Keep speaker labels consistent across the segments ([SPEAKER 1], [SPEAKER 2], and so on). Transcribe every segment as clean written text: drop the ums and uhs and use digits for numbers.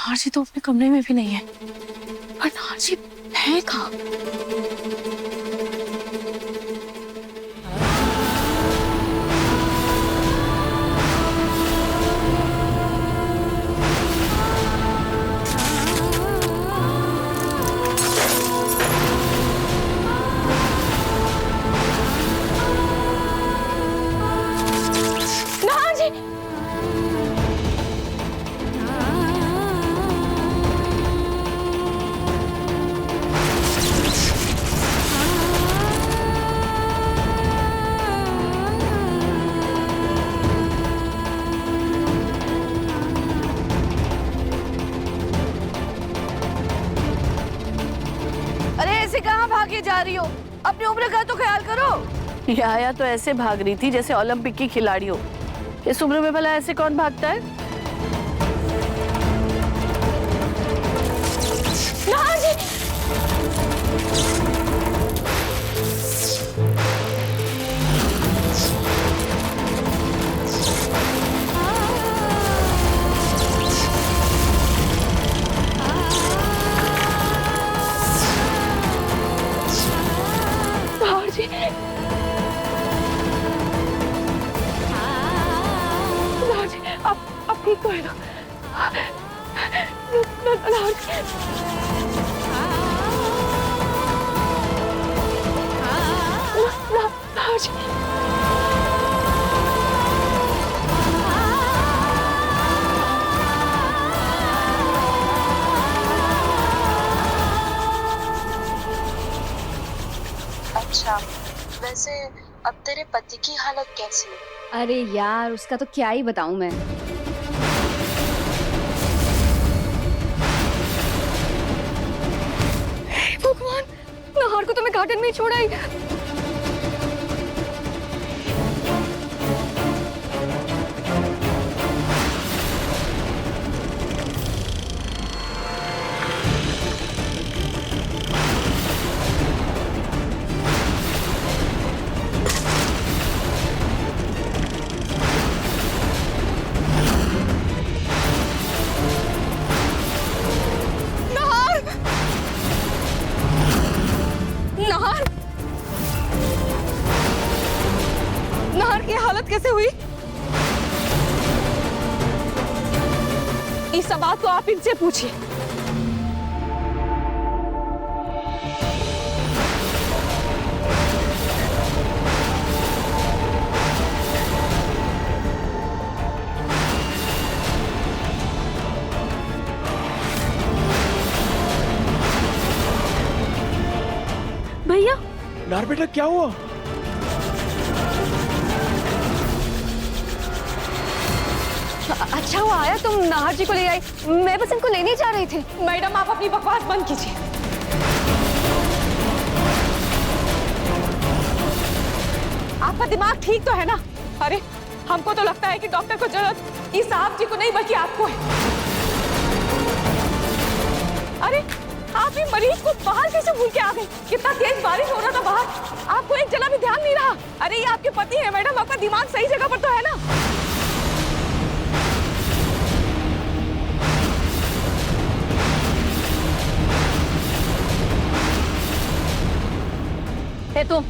[SPEAKER 1] नाहर जी तो अपने कमरे में भी नहीं है। पर नाहर जी है कहाँ? नाहर जी!
[SPEAKER 2] अरे ऐसे कहाँ भागे जा रही हो? अपनी उम्र का तो ख्याल करो।
[SPEAKER 3] याया तो ऐसे भाग रही थी जैसे ओलंपिक की खिलाड़ी हो। इस उम्र में भला ऐसे कौन भागता है?
[SPEAKER 1] नाहर जी! नाहर जी! नाहर जी, आप ठीक तो है ना? नाहर जी! नाहर जी!
[SPEAKER 4] अच्छा, वैसे अब तेरे पति की हालत कैसी है?
[SPEAKER 5] अरे यार उसका तो क्या ही बताऊं मैं।
[SPEAKER 1] भगवान, नाहर को तो मैं गार्डन में ही छोड़ा ही। नाहर! नाहर! नाहर की हालत कैसे हुई? इस सब बात को आप इनसे पूछिए। भैया!
[SPEAKER 6] नार बेटा क्या हुआ?
[SPEAKER 1] अच्छा हुआ आया तुम नाहर जी को ले आई। मैं बस इनको लेने जा रही थी। मैडम आप अपनी बकवास बंद कीजिए। आपका दिमाग ठीक तो है ना? अरे हमको तो लगता है कि डॉक्टर को जरूरत इस साहब जी को नहीं बल्कि आपको है। अरे आप भी मरीज को बाहर कैसे भूल के आ गई? कितना तेज बारिश हो रहा था बाहर, आपको एक जरा भी ध्यान नहीं रहा। अरे ये आपके पति है मैडम, आपका दिमाग सही जगह पर तो है ना?
[SPEAKER 3] है तुम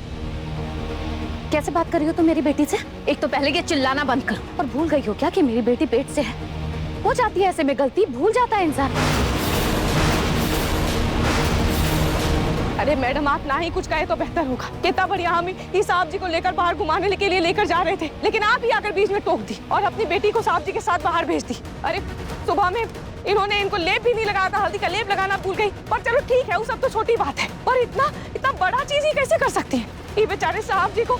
[SPEAKER 3] कैसे बात कर रही हो तुम मेरी बेटी से? एक तो पहले ये चिल्लाना बंद करो। और भूल गई हो क्या कि मेरी बेटी पेट से है? हो जाती है ऐसे में गलती, भूल जाता है इंसान।
[SPEAKER 1] अरे मैडम आप ना ही कुछ कहे तो बेहतर होगा। कितना बढ़िया हम इस साहब जी को लेकर बाहर घुमाने के लिए लेकर जा रहे थे, लेकिन आप ही आकर बीच में टोक दी और अपनी बेटी को साहब जी के साथ बाहर भेज दी। अरे सुबह में इन्होंने इनको लेप भी नहीं लगाया था, हल्दी का लेप लगाना भूल गई। पर चलो ठीक है, वो सब तो छोटी बात है, पर इतना इतना बड़ा चीज ही कैसे कर सकती है? ये बेचारे साहब जी को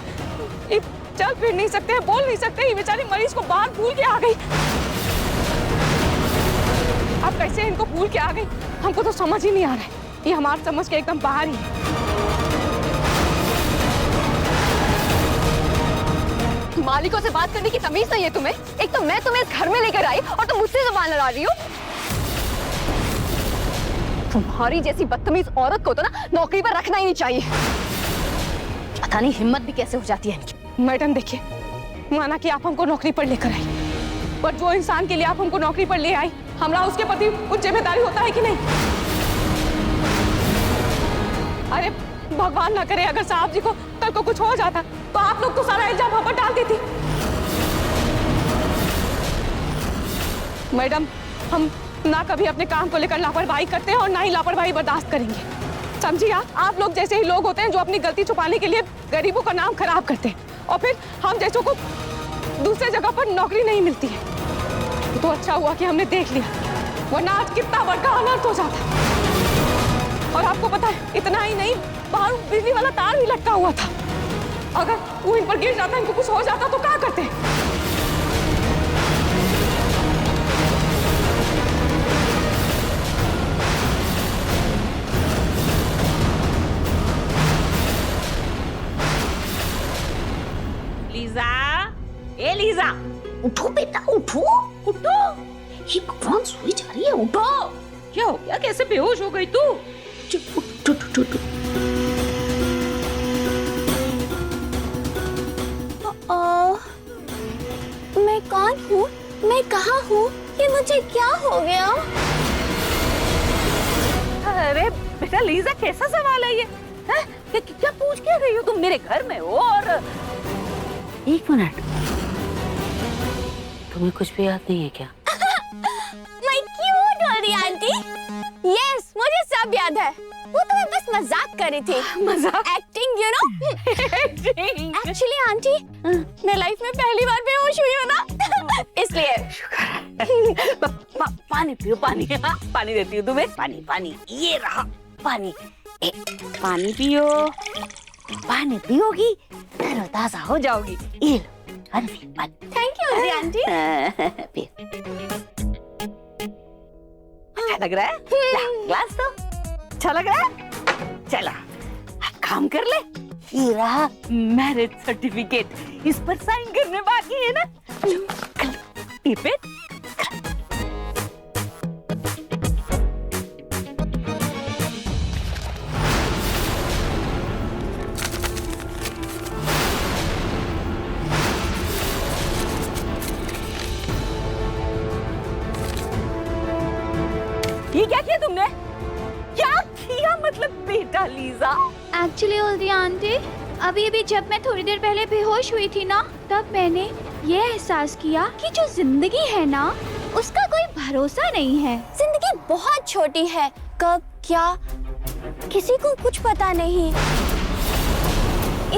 [SPEAKER 1] चल फिर नहीं सकते, बोल नहीं सकते, ये बेचारे मरीज को बाहर भूल के आ गई। अब कैसे इनको भूल के आ गई हमको तो समझ ही नहीं आ रहा है। ये हमारे समझ के एकदम बाहर ही है। मालिकों से बात करने की तमीज नहीं है तुम्हें? एक तो मैं तुम्हें इस घर में लेकर आई और तुम मुझसे जुबान लड़ा रही हो। तुम्हारी जैसी बदतमीज औरत को तो ना नौकरी पर रखना ही नहीं चाहिए।
[SPEAKER 3] पता नहीं हिम्मत भी कैसे हो जाती है इनकी।
[SPEAKER 1] मैडम देखिए, माना कि आप हमको नौकरी पर लेकर आई, पर जो इंसान के लिए आप हमको नौकरी पर ले आई हमरा उसके प्रति कुछ जिम्मेदारी होता है कि नहीं? अरे भगवान ना करे अगर साहब जी को कल को कुछ हो जाता तो आप लोग तो सारा इल्जाम हम पर डाल देती। मैडम, हम ना कभी अपने काम को लेकर लापरवाही करते हैं और ना ही लापरवाही बर्दाश्त करेंगे। समझिए, आप लोग जैसे ही लोग होते हैं जो अपनी गलती छुपाने के लिए गरीबों का नाम खराब करते हैं और फिर हम जैसों को दूसरे जगह पर नौकरी नहीं मिलती है। तो अच्छा हुआ कि हमने देख लिया, वरना आज कितना बड़ा अनर्थ हो जाता। और आपको पता है, इतना ही नहीं, बाहर बिजली वाला तार भी लटका हुआ था। अगर वो इन पर गिर जाता, इनको कुछ हो जाता तो क्या करते?
[SPEAKER 6] लीजा, ए लीजा, उठो बेटा, उठो उठो। ये भगवान, सोई जा रही है, उठो। क्या हो गया? कैसे बेहोश हो गई तू? चुप, उठ उठ उठ।
[SPEAKER 2] मैं कौन हूँ? मैं कहाँ हूँ? ये मुझे क्या हो गया?
[SPEAKER 6] अरे बेटा लीजा, कैसा सवाल है ये? क्या पूछ के गई हो? तुम मेरे घर में हो और एक मिनट, तुम्हें कुछ भी याद नहीं है क्या?
[SPEAKER 2] मैं क्यों डर रही आंटी? यस, मुझे सब याद है। वो तो मैं बस मजाक कर रही थी।
[SPEAKER 6] मजाक?
[SPEAKER 2] Acting, you know.
[SPEAKER 6] Acting?
[SPEAKER 2] Actually aunty, मैं लाइफ में पहली बार बेहोश हुई हूँ ना, इसलिए।
[SPEAKER 6] पानी पियो, पानी। पानी देती हूँ तुम्हें। पानी पानी, ये रहा पानी। पानी पियो, पानी पियोगी तरोताजा हो जाओगी। ये लो, पानी।
[SPEAKER 2] Thank you aunty.
[SPEAKER 6] अच्छा लग रहा है? ग्लास दो। अच्छा लग रहा है? चलो काम कर ले। ये रहा मैरिज सर्टिफिकेट, इस पर साइन करने बाकी है ना? ये पे ये क्या किया तुमने? क्या किया मतलब बेटा लीजा?
[SPEAKER 5] एक्चुअली ओल्डी आंटी, अभी जब मैं थोड़ी देर पहले बेहोश हुई थी ना, तब मैंने ये एहसास किया कि जो जिंदगी है ना, उसका कोई भरोसा नहीं है।
[SPEAKER 2] जिंदगी बहुत छोटी है, कब क्या किसी को कुछ पता नहीं।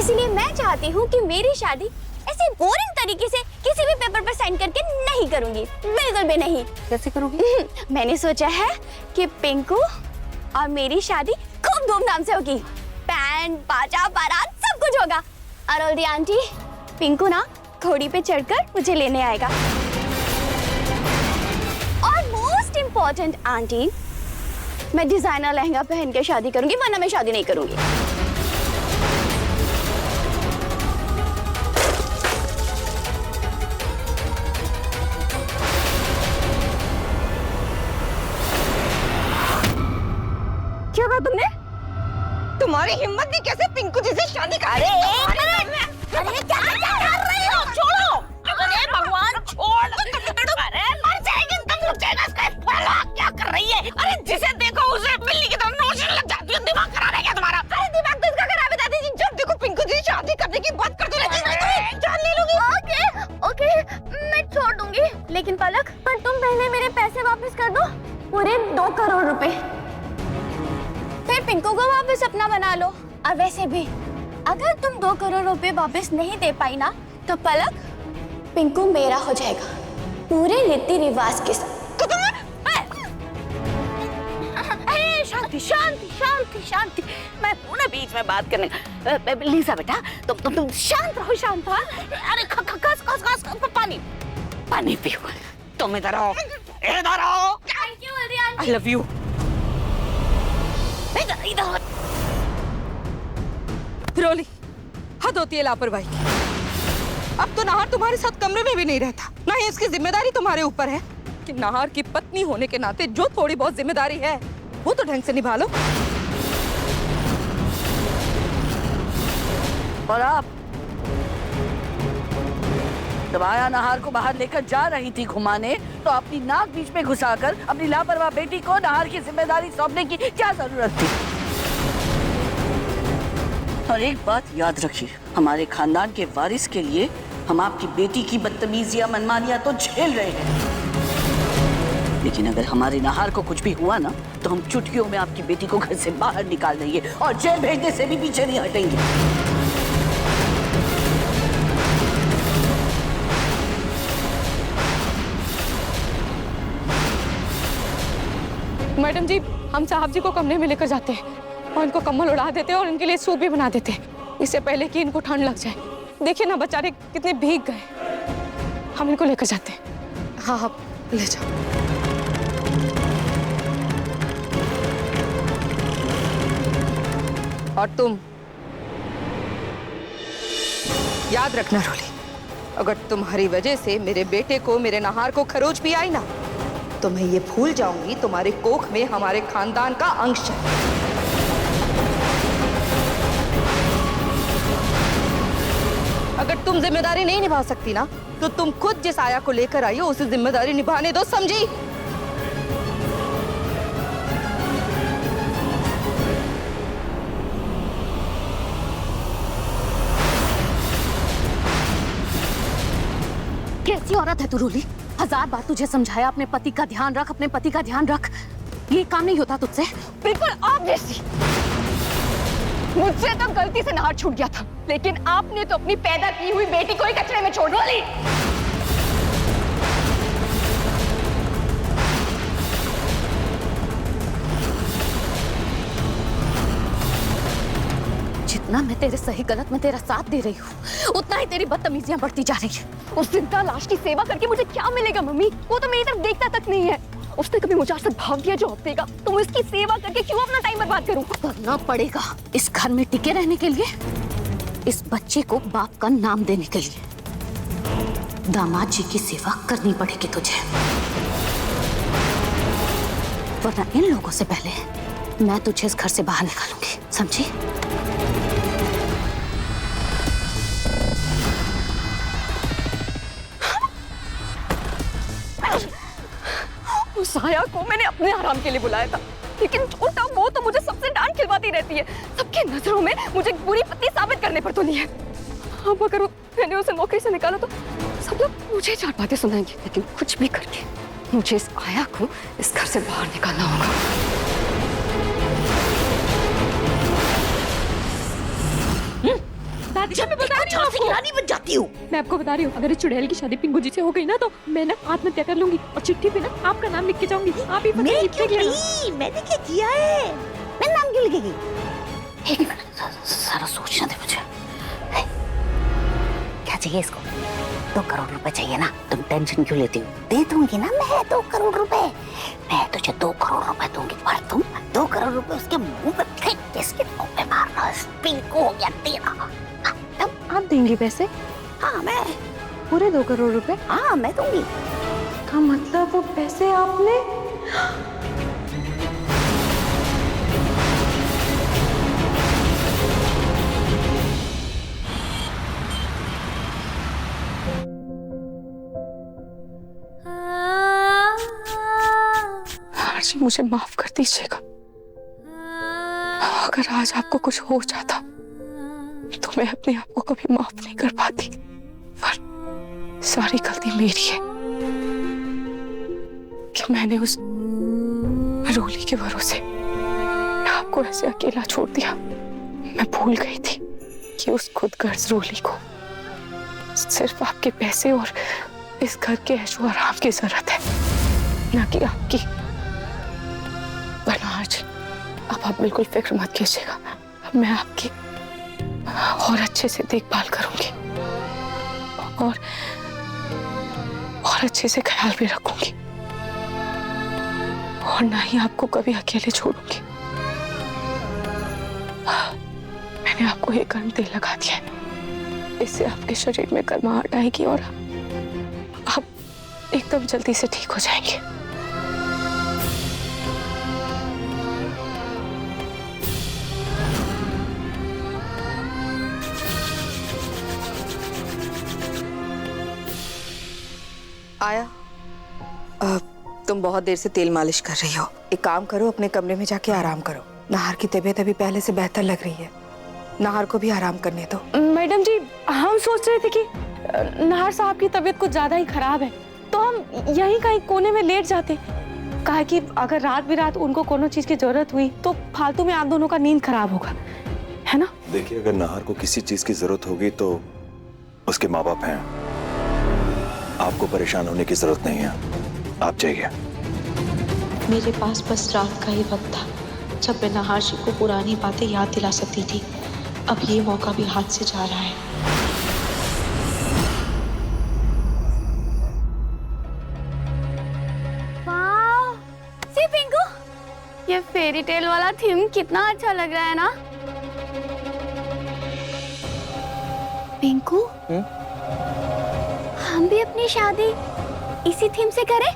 [SPEAKER 2] इसलिए मैं चाहती हूँ कि मेरी शादी ऐसे बोरिंग तरीके से किसी भी पेपर पर साइन करके नहीं करूँगी, बिल्कुल भी नहीं।
[SPEAKER 6] कैसे करोगी?
[SPEAKER 2] मैंने सोचा है कि पिंकू और मेरी शादी खूब धूमधाम से होगी। बैंड बाजा बारात सब कुछ होगा। और ओल्डी आंटी, पिंकू ना घोड़ी पे चढ़कर मुझे लेने आएगा। और मोस्ट इम्पोर्टेंट आंटी, मैं डिजाइनर लहंगा पहन के शादी करूंगी, वरना मैं शादी नहीं करूंगी।
[SPEAKER 6] क्या कहा तुमने?
[SPEAKER 1] तुम्हारी हिम्मत नहीं कैसे पिंकू जी से शादी कर?
[SPEAKER 6] अरे क्या कर रही हो? छोड़ो! अरे भगवान, छोड़! अरे मर जाएगी तुम लोग। क्या कर रही है? अरे जिसे देखो उसे बिल्ली की तरह नोचने लग जाती हो। दिमाग खराब है क्या तुम्हारा?
[SPEAKER 1] अरे दिमाग तो इसका खराब है दादी जी। जब देखो पिंकू जी से शादी करने की बात करते रहती है, जान ले लूंगी।
[SPEAKER 2] ओके, मैं छोड़ दूंगी। लेकिन पलक, पर तुम पहले मेरे पैसे वापस कर दो, पूरे 2 करोड़ रुपए। फिर पिंकू को वापस अपना बना लो। और वैसे भी अगर तुम 2 करोड़ रुपए वापस नहीं दे पाई ना, तो पलक, पिंकू मेरा हो जाएगा पूरे रीति रिवाज के साथ।
[SPEAKER 6] शांति शांति शांति शांति, मैं हूं ना बीच में बात करने। लीजा बेटा, तुम शांत रहो, शांत। अरे खस खस खस पानी पानी पियो। तुम इधर आओ, इधर आओ।
[SPEAKER 2] Thank you aunty.
[SPEAKER 6] I love you. इधर इधर।
[SPEAKER 1] रोली, हद होती है लापरवाही की। अब तो नाहर तुम्हारे साथ कमरे में भी नहीं रहता, ना ही इसकी जिम्मेदारी तुम्हारे ऊपर है कि नाहर की पत्नी होने के नाते जो थोड़ी बहुत जिम्मेदारी है वो तो ढंग से निभा लो।
[SPEAKER 6] और आप जब आया नहार को बाहर लेकर जा रही थी घुमाने, तो अपनी नाक बीच में घुसाकर अपनी लापरवाह बेटी को नहार की जिम्मेदारी सौंपने की क्या जरूरत थी? और एक बात याद रखिए, हमारे खानदान के वारिस के लिए हम आपकी बेटी की बदतमीजियां मनमानियां तो झेल रहे हैं, लेकिन अगर हमारे नहार को कुछ भी हुआ ना, तो हम चुटकियों में आपकी बेटी को घर से बाहर निकाल देंगे और जेल भेजने से भी पीछे नहीं हटेंगे।
[SPEAKER 1] मैडम जी, हम साहब जी को कमरे में लेकर जाते हैं और इनको कम्बल उड़ा देते हैं और इनके लिए सूप भी बना देते हैं, इससे पहले कि इनको ठंड लग जाए। देखिए ना बेचारे कितने भीग गए। हम इनको लेकर जाते हैं। हाँ हाँ, ले जाओ। और तुम याद रखना रोली, अगर तुम्हारी वजह से मेरे बेटे को, मेरे नहार को खरोच भी आई ना, तो मैं ये भूल जाऊंगी तुम्हारे कोख में हमारे खानदान का अंश है। अगर तुम जिम्मेदारी नहीं निभा सकती ना, तो तुम खुद जिस आया को लेकर आई हो उसे जिम्मेदारी निभाने दो, समझी?
[SPEAKER 3] कैसी औरत है तू रोली? 1000 बार तुझे समझाया अपने पति का ध्यान रख, अपने पति का ध्यान रख। ये काम नहीं होता तुझसे।
[SPEAKER 1] बिल्कुल आप जैसी। मुझसे तो गलती से नहार छूट गया था, लेकिन आपने तो अपनी पैदा की हुई बेटी को ही कचरे में छोड़ दी।
[SPEAKER 3] जितना मैं तेरे सही गलत में तेरा साथ दे रही हूँ, उतना ही तेरी बदतमीजियां बढ़ती जा रही है।
[SPEAKER 1] उस जिंदा लाश की सेवा करके मुझे क्या मिलेगा मम्मी? वो तो मेरी तरफ देखता तक नहीं है। उसने कभी मुझे आज तक भाव दिया जो हफ्ते का, तो मैं इसकी सेवा करके क्यों अपना टाइम बर्बाद करूं?
[SPEAKER 3] करना पड़ेगा इस घर में टिके रहने के लिए, इस बच्चे को बाप का नाम देने के लिए। दामाद जी की सेवा करनी पड़ेगी तुझे, वरना इन लोगों से पहले मैं तुझे इस घर से बाहर निकालूंगी, समझी?
[SPEAKER 1] उस आया को मैंने अपने आराम के लिए बुलाया था, लेकिन छोटा वो तो मुझे सबसे डांट खिलवाती रहती है। सबकी नजरों में मुझे बुरी पत्नी साबित करने पर तुली है। अब अगर मैंने उसे नौकरी से निकाला तो सब लोग मुझे चार बातें सुनाएंगे, लेकिन कुछ भी करके मुझे इस आया को इस घर से बाहर निकालना होगा।
[SPEAKER 6] मैं बता रही हूँ, रानी बन जाती हूँ।
[SPEAKER 1] मैं आपको बता रही हूँ, अगर इस चुड़ैल की शादी पिंकू जी से हो गई ना, तो मैं ना आत्महत्या कर लूंगी और चिट्ठी पे ना आपका नाम लिख के जाऊंगी। आप ही
[SPEAKER 6] मैं क्यों नहीं? मैंने क्या किया है? मेरा नाम क्यों लिखेगी? एक मिनट, सारा सोचना दे मुझे। क्या चाहिए इसको? 2 करोड़ रुपए चाहिए ना? तुम टेंशन क्यों लेती हो? दे दूंगी ना मैं 2 करोड़ रुपए। मैं तुझे 2 करोड़ रुपए दूंगी और तुम 2 करोड़ रुपए उसके मुंह पे फेंक के इसके मुंह पे मारना। पिंकू हो गया तेरा।
[SPEAKER 1] आप देंगे पैसे?
[SPEAKER 6] हाँ, मैं
[SPEAKER 1] पूरे 2 करोड़ रुपए?
[SPEAKER 6] हाँ, मैं दूंगी।
[SPEAKER 1] का मतलब वो पैसे आपने? जी मुझे माफ कर दीजिएगा। अगर आज आपको कुछ हो जाता तो मैं अपने आप को कभी माफ नहीं कर पाती, पर सारी गलती मेरी है कि मैंने उस रोली के भरोसे आपको ऐसे अकेला छोड़ दिया। मैं भूल गई थी कि उस खुदगर्ज रोली को सिर्फ आपके पैसे और इस घर के ऐशो आराम की जरूरत है, ना कि आपकी। आज अब आप बिल्कुल फिक्र मत कीजिएगा, मैं आपकी और अच्छे से देखभाल करूंगी और अच्छे से ख्याल भी रखूंगी, और ना ही आपको कभी अकेले छोड़ूंगी। मैंने आपको एक गर्म तेल लगा दिया है, इससे आपके शरीर में गर्माहट आएगी और आप एकदम जल्दी से ठीक हो जाएंगे।
[SPEAKER 7] आया। तुम बहुत देर से तेल मालिश कर रही हो, एक काम करो, अपने कमरे में जाके आराम करो। नाहर की तबीयत अभी पहले से बेहतर लग रही है, नाहर को भी आराम करने दो।
[SPEAKER 1] मैडम जी, हम सोच रहे थे कि नाहर साहब की तबीयत कुछ ज्यादा ही खराब है, तो हम यहीं कहीं कोने में लेट जाते। कहा कि अगर रात बिरात उनको कोनो चीज की जरूरत हुई तो फालतू में आप दोनों का नींद खराब होगा, है ना?
[SPEAKER 8] देखिए, अगर नाहर को किसी चीज की जरूरत होगी तो उसके माँ बाप हैं, आपको परेशान होने की जरूरत नहीं है, आप जाइए।
[SPEAKER 4] मेरे पास बस रात का ही वक्त था जब मैं नाहर जी को पुरानी बातें याद दिला सकती थी। अब ये मौका भी हाथ से जा रहा है।
[SPEAKER 2] वाह, सी पिंकू, ये फेरी टेल वाला थीम कितना अच्छा लग रहा है ना? पिंकू, हम भी अपनी शादी इसी थीम से करें?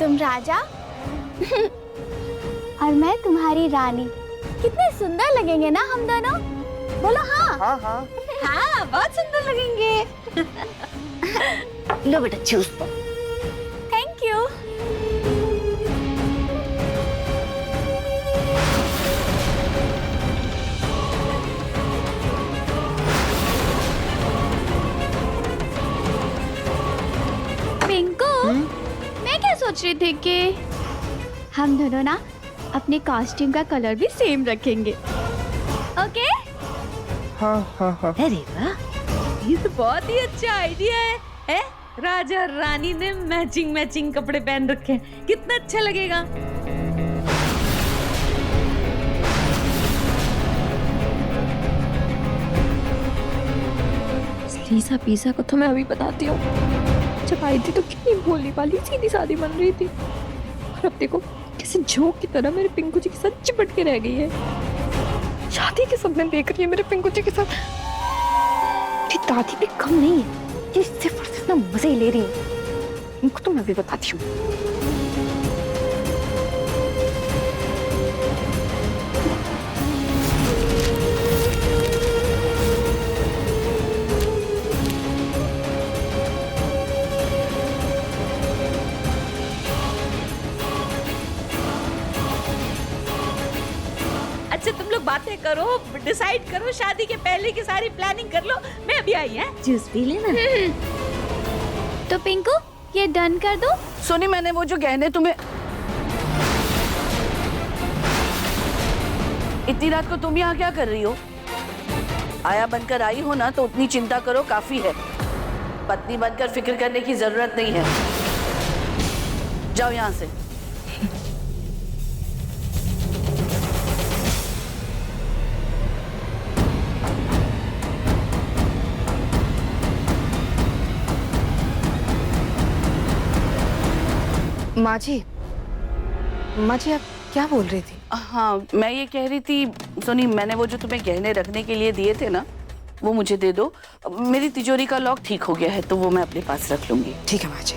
[SPEAKER 2] तुम राजा और मैं तुम्हारी रानी। कितने सुंदर लगेंगे ना हम दोनों? बोलो हाँ।
[SPEAKER 6] हाँ हाँ
[SPEAKER 2] हाँ, बहुत सुंदर लगेंगे।
[SPEAKER 6] लो बेटा, चूस तो।
[SPEAKER 2] Thank you.
[SPEAKER 5] पिंकू, मैं क्या सोच रही थी कि हम दोनों ना अपने कॉस्ट्यूम का कलर भी सेम रखेंगे, ओके?
[SPEAKER 6] अरे वाह,
[SPEAKER 9] ये तो बहुत ही अच्छा आइडिया है? राजा और रानी ने मैचिंग मैचिंग कपड़े पहन रखे हैं, कितना अच्छा लगेगा।
[SPEAKER 1] लीसा पीसा को तो मैं अभी बताती हूँ। जब आई थी तो कितनी भोली वाली सीधी सादी बन रही थी, और अब देखो किसी झोंक की तरह मेरे पिंकू जी के साथ चिपट के रह गई है। शादी के सपने देख रही है मेरे पिंकू जी के साथ। मेरी दादी भी कम नहीं है, ये सिर्फ और सिर्फ ना मजे ही ले रही है। इनको तो मैं भी बताती हूँ।
[SPEAKER 9] अच्छा, तुम लोग बातें करो, डिसाइड करो, शादी के पहले की सारी प्लानिंग कर लो। मैं अभी आई है,
[SPEAKER 6] जूस पी लेना।
[SPEAKER 5] तो पिंकू, ये डन कर दो।
[SPEAKER 6] सोनी, मैंने वो जो गहने तुम्हें, इतनी रात को तुम यहाँ क्या कर रही हो? आया बनकर आई हो ना, तो उतनी चिंता करो काफी है। पत्नी बनकर फिक्र करने की जरूरत नहीं है। जाओ यहाँ से।
[SPEAKER 7] माँ जी, आप क्या बोल रही थी?
[SPEAKER 6] हाँ, मैं ये कह रही थी सोनी, मैंने वो जो तुम्हें गहने रखने के लिए दिए थे ना, वो मुझे दे दो। मेरी तिजोरी का लॉक ठीक हो गया है, तो वो मैं अपने पास रख लूंगी।
[SPEAKER 7] ठीक है माँ जी।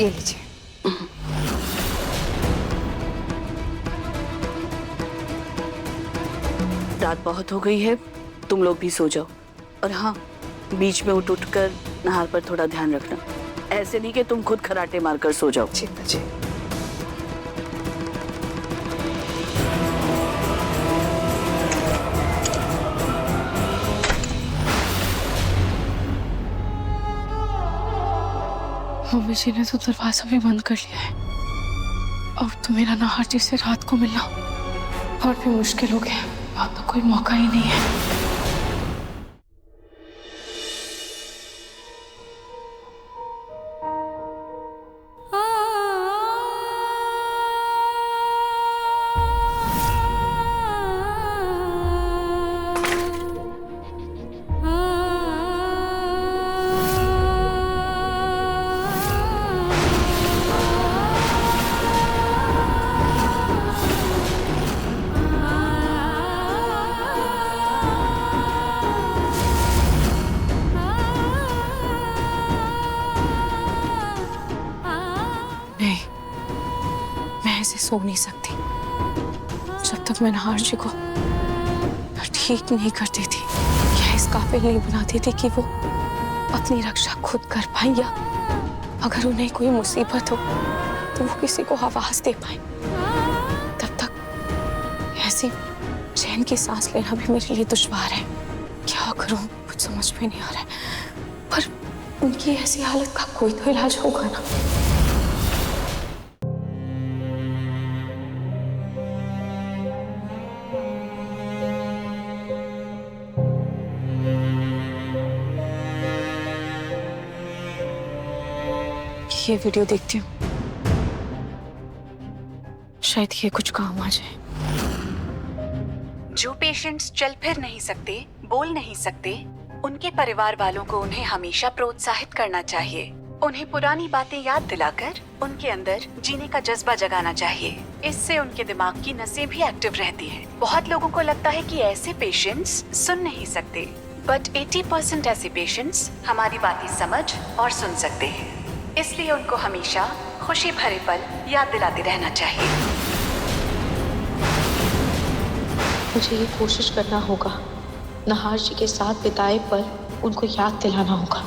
[SPEAKER 7] ये लीजिए।
[SPEAKER 6] रात बहुत हो गई है, तुम लोग भी सो जाओ। और हाँ, बीच में उठ कर नाहर पर थोड़ा ध्यान रखना। ऐसे नहीं कि तुम खुद खराटे मारकर सो जाओ।
[SPEAKER 7] ठीक है जी।
[SPEAKER 1] मम्मी जी ने तो दरवाजा भी बंद कर लिया है। अब तो मेरा नाहर जी से रात को मिलना और भी मुश्किल हो गया। अब तो कोई मौका ही नहीं है। सो नहीं सकती जब तक मैं नहार जी को ठीक नहीं करती थी, या इस काबिल नहीं बनाती थी कि वो अपनी रक्षा खुद कर पाए, या अगर उन्हें कोई मुसीबत हो तो वो किसी को आवाज दे पाए। तब तक ऐसी चैन की सांस लेना भी मेरे लिए दुश्वार है। क्या करूं कुछ समझ में नहीं आ रहा है, पर उनकी ऐसी हालत का कोई तो इलाज होगा ना। ये वीडियो देखती हूँ, शायद ये कुछ काम आ जाए।
[SPEAKER 10] जो पेशेंट्स चल फिर नहीं सकते, बोल नहीं सकते, उनके परिवार वालों को उन्हें हमेशा प्रोत्साहित करना चाहिए। उन्हें पुरानी बातें याद दिलाकर उनके अंदर जीने का जज्बा जगाना चाहिए। इससे उनके दिमाग की नसें भी एक्टिव रहती हैं। बहुत लोगों को लगता है कि ऐसे पेशेंट्स सुन नहीं सकते, बट 80% ऐसे पेशेंट्स हमारी बातें समझ और सुन सकते हैं। इसलिए उनको हमेशा खुशी भरे पल याद दिलाते रहना चाहिए।
[SPEAKER 4] मुझे ये कोशिश करना होगा, नहार जी के साथ बिताए पल उनको याद दिलाना होगा।